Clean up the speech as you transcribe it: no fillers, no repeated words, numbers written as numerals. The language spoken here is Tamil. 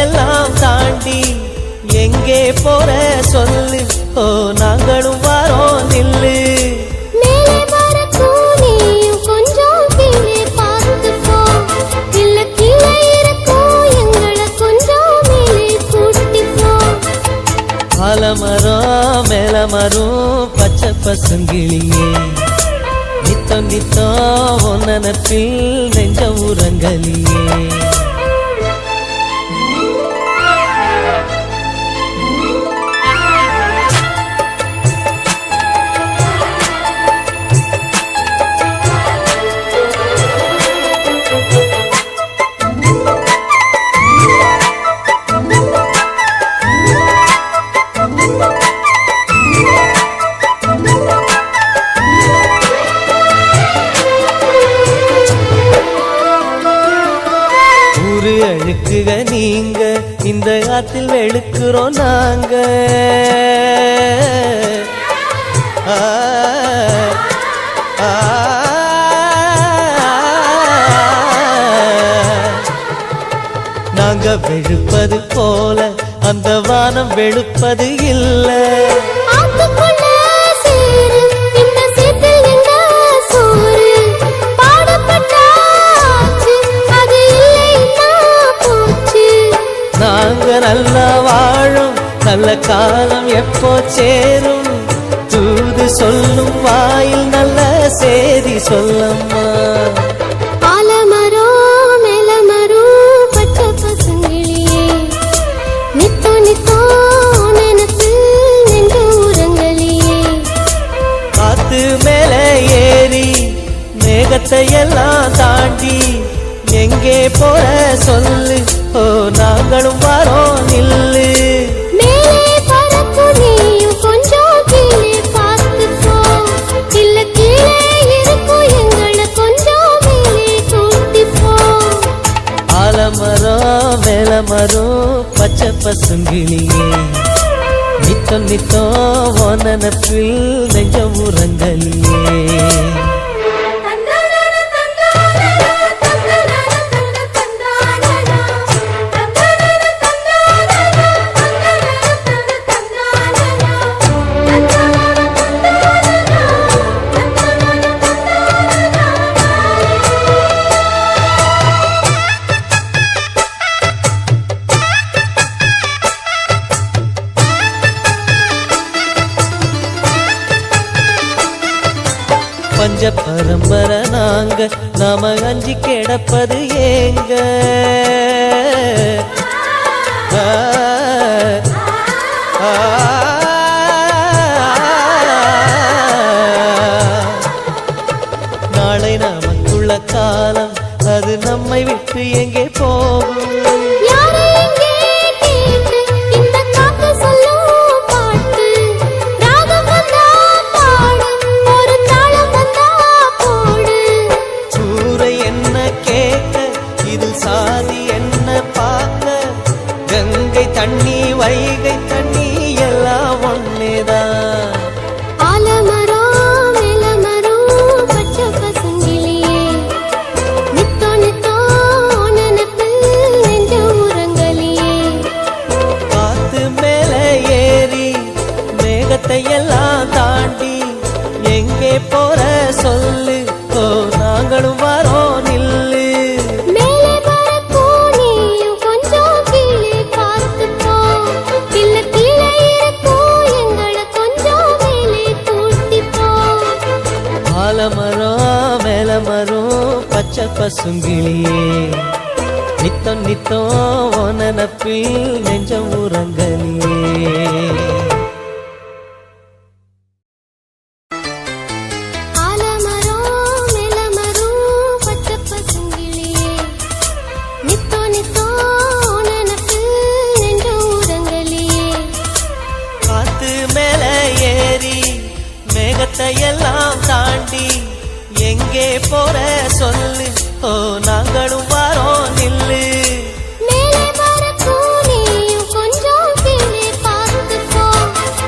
எல்லாம் தாண்டி எங்கே போற சொல்லு, ஓ நாங்களும் வரோம் நில்லு. மேலே வரக்கும் நீயும் கொஞ்சம் கீழே பார்த்துப்போ, இல்ல கீழே இருக்கும் எங்களை கொஞ்சம் மேலே கூட்டிப்போ. ஆலமரம் மேலமரம் பச்சை பசுங்கிளியே, நித்தம் நித்தம் ஒன்னனப்பில் நெஞ்ச உரங்கலியே. அழுக்குக நீங்க, இந்த ஆத்தில் வெளுக்குறோம் நாங்க. நாங்க வெளுப்பது போல அந்த வானம் வெளுப்பது இல்லை. நாங்க நல்லா வாழும் நல்ல காலம் எப்போ சேரும், தூது சொல்லும் வாயில் நல்ல சேதி சொல்லம்மா. ஆலமரம் மேலமரம் பச்சை பசுங்கிளியே, நித்தோ நித்தோ நினைத்து நெஞ்ச உரங்கலியே. காத்து மேல ஏறி மேகத்தை எல்லாம் தாண்டி எங்கே போற சொல்லு, ஓ நாங்களும் வரோம் நில்லு. மேலே பறக்கும் நீயும் கொஞ்சம் கீழே பார்த்துப்போ, இல்ல கீழே இருக்கும் எங்களை கொஞ்சம் மேலே கூட்டிப்போ. ஆலமரம் மேலமரம் பச்சை பசுங்கிளியே, நித்தம் நித்தம் ஒன்னனப்பில் நெஞ்ச உரங்கலியே. பஞ்ச பரம்பரை நாங்க, நாம அஞ்சி கிடப்பது ஏங்க. நாளை நமக்குள்ள காலம் அது நம்மை விட்டு எங்கே போகும். சாதி என்ன பார்க்க, கங்கை தண்ணி வைகை தண்ணி எல்லாம் ஒன்னேதான். ஆலமரம் மேலமரம் பச்சை பசுங்கிளியே, நித்தோ நித்தோ நினைப்பில் நெஞ்ச உரங்கலியே. காத்து மேல ஏறி மேகத்தை எல்லாம் தாண்டி எங்கே போற சொல்லு, ஓ நாங்களும் வரோம் நில்லு. ஆலமரம் மேலமரம் பச்சை பசுங்கிளியே, நித்தம் நித்தம் ஒன்னனப்பில் நெஞ்சம் உரங்கலியே. எல்லையெல்லாம் தாண்டி எங்கே போற சொல்லு ஓ நாங்களும்